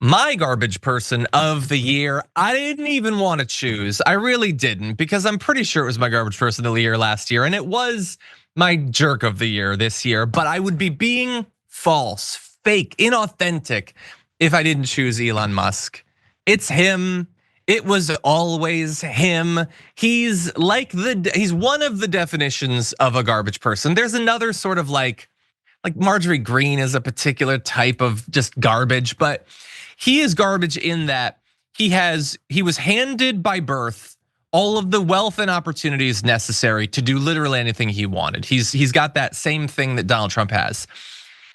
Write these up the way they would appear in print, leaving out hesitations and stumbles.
My garbage person of the year, I didn't even want to choose. I really didn't, because I'm pretty sure it was my garbage person of the year last year, and it was my jerk of the year this year. But I would be being false, fake, inauthentic if I didn't choose Elon Musk. It's him. It was always him. He's one of the definitions of a garbage person. There's another sort of like Marjorie Green is a particular type of just garbage, but he is garbage in that he was handed by birth all of the wealth and opportunities necessary to do literally anything he wanted. He's got that same thing that Donald Trump has.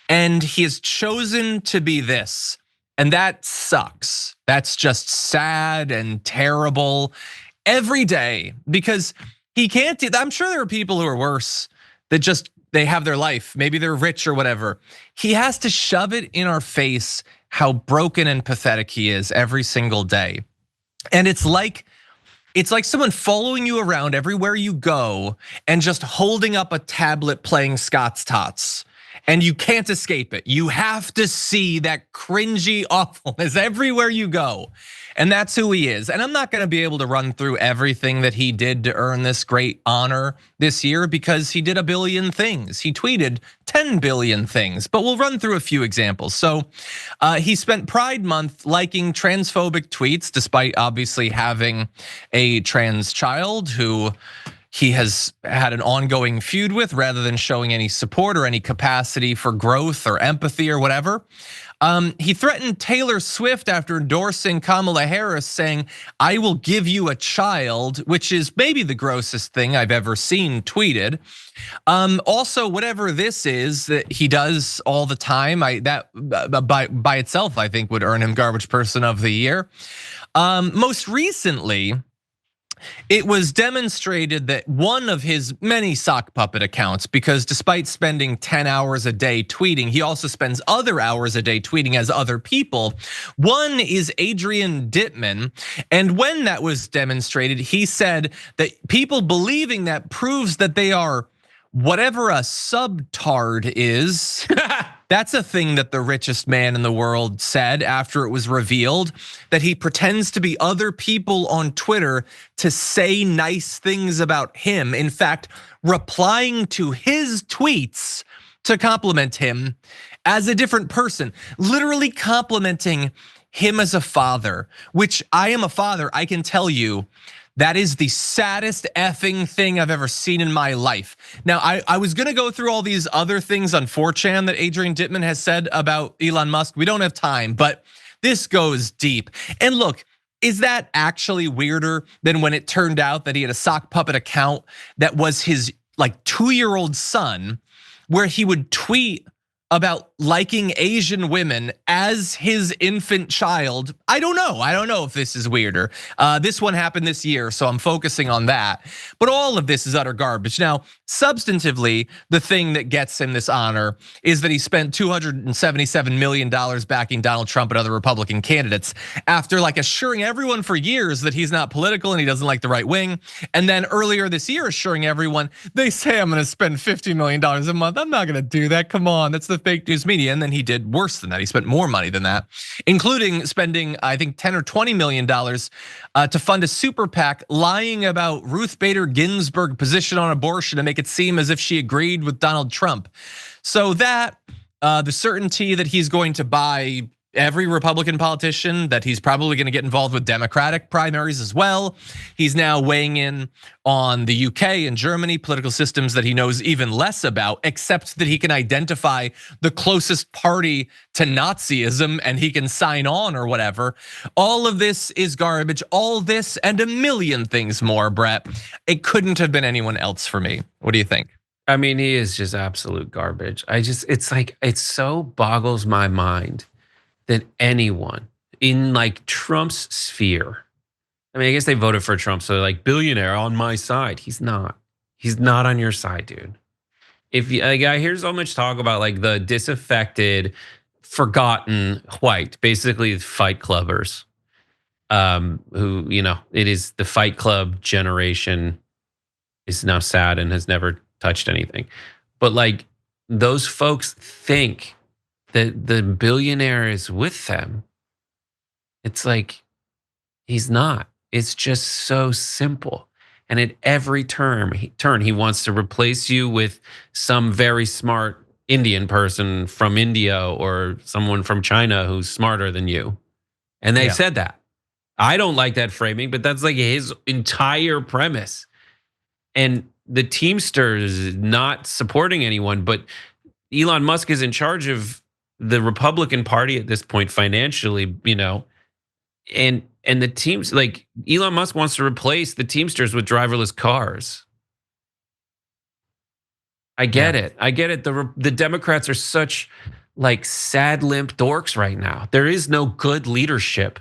And he has chosen to be this. And that sucks. That's just sad and terrible every day, because he can't do. I'm sure there are people who are worse that just they have their life. Maybe they're rich or whatever. He has to shove it in our face how broken and pathetic he is every single day. And it's like someone following you around everywhere you go and just holding up a tablet playing Scott's Tots. And you can't escape it. You have to see that cringy awfulness everywhere you go. And that's who he is. And I'm not gonna be able to run through everything that he did to earn this great honor this year, because he did a billion things. He tweeted 10 billion things, but we'll run through a few examples. So he spent Pride Month liking transphobic tweets, despite obviously having a trans child who he has had an ongoing feud with, rather than showing any support or any capacity for growth or empathy or whatever. He threatened Taylor Swift after endorsing Kamala Harris, saying, "I will give you a child," which is maybe the grossest thing I've ever seen tweeted. Also, whatever this is that he does all the time, that by itself I think would earn him garbage person of the year. Most recently, it was demonstrated that one of his many sock puppet accounts, because despite spending 10 hours a day tweeting, he also spends other hours a day tweeting as other people. One is Adrian Dittmann, and when that was demonstrated, he said that people believing that proves that they are whatever a subtard is. That's a thing that the richest man in the world said after it was revealed that he pretends to be other people on Twitter to say nice things about him. In fact, replying to his tweets to compliment him as a different person, literally complimenting him as a father, which I am a father, I can tell you, that is the saddest effing thing I've ever seen in my life. Now, I was gonna go through all these other things on 4chan that Adrian Dittmann has said about Elon Musk. We don't have time, but this goes deep. And look, is that actually weirder than when it turned out that he had a sock puppet account that was his like 2-year-old son, where he would tweet about liking Asian women as his infant child? I don't know if this is weirder. This one happened this year, so I'm focusing on that. But all of this is utter garbage. Now, substantively, the thing that gets him this honor is that he spent $277 million backing Donald Trump and other Republican candidates, after like assuring everyone for years that he's not political and he doesn't like the right wing. And then earlier this year, assuring everyone, they say I'm gonna spend $50 million a month. I'm not gonna do that, come on, that's the fake news media. And then he did worse than that. He spent more money than that, including spending, I think, $10 or $20 million to fund a super PAC lying about Ruth Bader Ginsburg's position on abortion to make it seem as if she agreed with Donald Trump. So that the certainty that he's going to buy every Republican politician, that he's probably gonna get involved with Democratic primaries as well. He's now weighing in on the UK and Germany, political systems that he knows even less about, except that he can identify the closest party to Nazism and he can sign on or whatever. All of this is garbage, all this and a million things more, Brett. It couldn't have been anyone else for me. What do you think? I mean, he is just absolute garbage. It's like, it so boggles my mind that anyone in like Trump's sphere, I mean, I guess they voted for Trump, so like billionaire on my side. He's not on your side, dude. If you, like, I hear so much talk about like the disaffected, forgotten white, basically Fight Clubbers, who, it is the Fight Club generation is now sad and has never touched anything. But like those folks think that the billionaire is with them. It's like, he's not. It's just so simple. And at every turn, he wants to replace you with some very smart Indian person from India or someone from China who's smarter than you. And they've Yeah. said that. I don't like that framing, but that's like his entire premise. And the Teamsters not supporting anyone, but Elon Musk is in charge of the Republican Party at this point financially, and the teams, like, Elon Musk wants to replace the Teamsters with driverless cars. I get it. I get it. The Democrats are such like sad limp dorks right now. There is no good leadership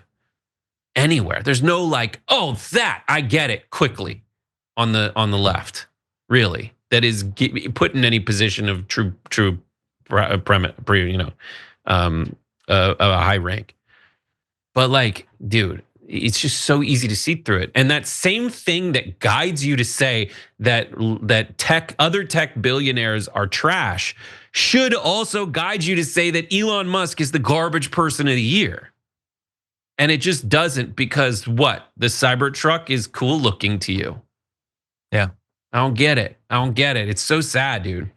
anywhere. There's no like, oh, that I get it quickly on the left, really. That is put in any position of true a high rank. But like, dude, it's just so easy to see through it. And that same thing that guides you to say that other tech billionaires are trash should also guide you to say that Elon Musk is the garbage person of the year. And it just doesn't, because what? The Cybertruck is cool looking to you. Yeah. I don't get it. It's so sad, dude.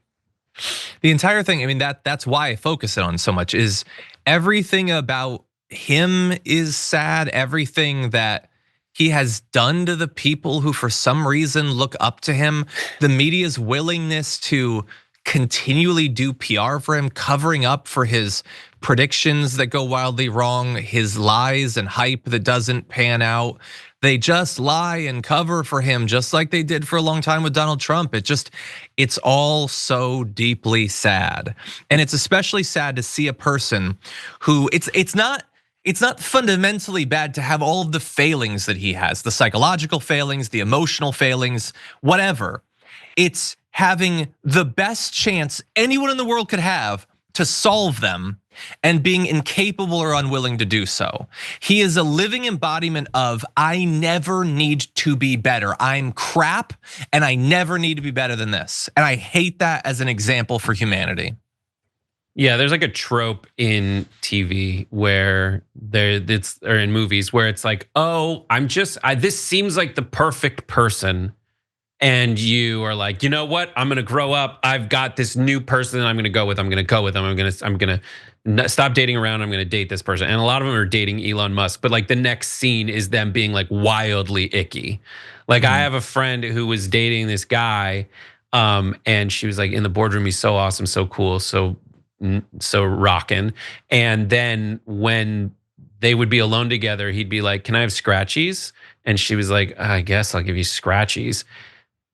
The entire thing, I mean, that's why I focus it on so much, is everything about him is sad. Everything that he has done to the people who for some reason look up to him, the media's willingness to continually do PR for him, covering up for his predictions that go wildly wrong, his lies and hype that doesn't pan out. They just lie and cover for him, just like they did for a long time with Donald Trump. It's all so deeply sad. And it's especially sad to see a person who it's not fundamentally bad to have all of the failings that he has, the psychological failings, the emotional failings, whatever. It's having the best chance anyone in the world could have to solve them and being incapable or unwilling to do so. He is a living embodiment of, I never need to be better. I'm crap and I never need to be better than this. And I hate that as an example for humanity. Yeah, there's like a trope in TV or in movies where it's like, oh, this seems like the perfect person. And you are like, you know what? I'm gonna grow up. I've got this new person I'm gonna go with. I'm gonna stop dating around. I'm gonna date this person. And a lot of them are dating Elon Musk, but like the next scene is them being like wildly icky. Like I have a friend who was dating this guy, and she was like, in the boardroom, he's so awesome, so cool, so rockin'. And then when they would be alone together, he'd be like, can I have scratchies? And she was like, I guess I'll give you scratchies.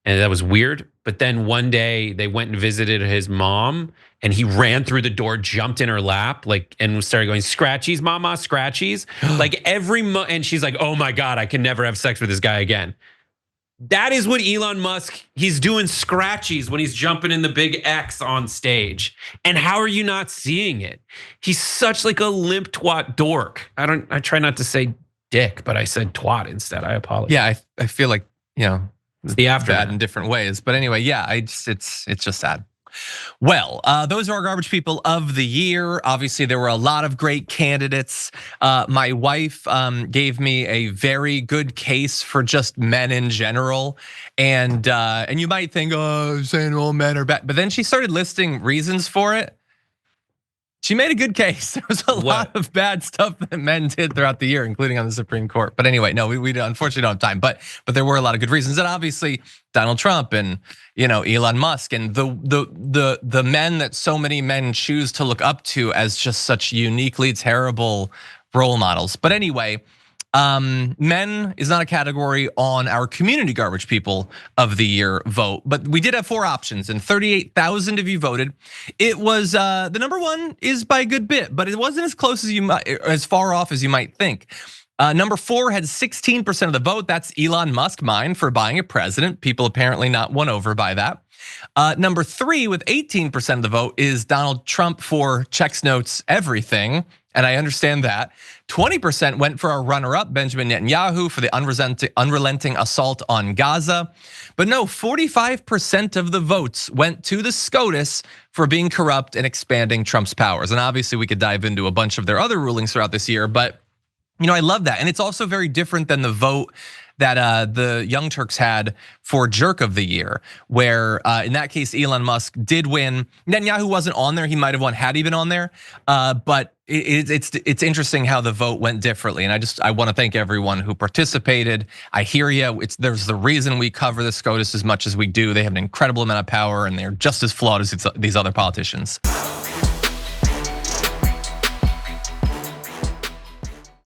And that was weird. But then one day they went and visited his mom, and he ran through the door, jumped in her lap, like, and started going, scratchies, mama, scratchies. Like and she's like, oh my God, I can never have sex with this guy again. That is what Elon Musk, he's doing scratchies when he's jumping in the big X on stage. And how are you not seeing it? He's such like a limp twat dork. I try not to say dick, but I said twat instead. I apologize. Yeah, I feel like, it's the aftermath bad in different ways. But anyway, yeah, it's just sad. Well, those are our garbage people of the year. Obviously, there were a lot of great candidates. My wife gave me a very good case for just men in general. And you might think, oh, saying all men are bad. But then she started listing reasons for it. She made a good case. There was a lot of bad stuff that men did throughout the year, including on the Supreme Court. But anyway, no, we unfortunately don't have time. But there were a lot of good reasons, and obviously Donald Trump and Elon Musk and the men that so many men choose to look up to as just such uniquely terrible role models. But anyway. Men is not a category on our community garbage people of the year vote, but we did have 4 options and 38,000 of you voted. It was the number 1 is by a good bit, but it wasn't as close as far off as you might think. Number 4 had 16% of the vote. That's Elon Musk, mine, for buying a president. People apparently not won over by that. Number 3 with 18% of the vote is Donald Trump for checks, notes, everything. And I understand that. 20% went for our runner-up, Benjamin Netanyahu, for the unrelenting assault on Gaza. But no, 45% of the votes went to the SCOTUS for being corrupt and expanding Trump's powers. And obviously we could dive into a bunch of their other rulings throughout this year, but I love that. And it's also very different than the vote that the Young Turks had for Jerk of the Year, where in that case, Elon Musk did win. Netanyahu wasn't on there. He might have won had he been on there. But it's interesting how the vote went differently. And I want to thank everyone who participated. I hear you. There's the reason we cover the SCOTUS as much as we do. They have an incredible amount of power and they're just as flawed as these other politicians.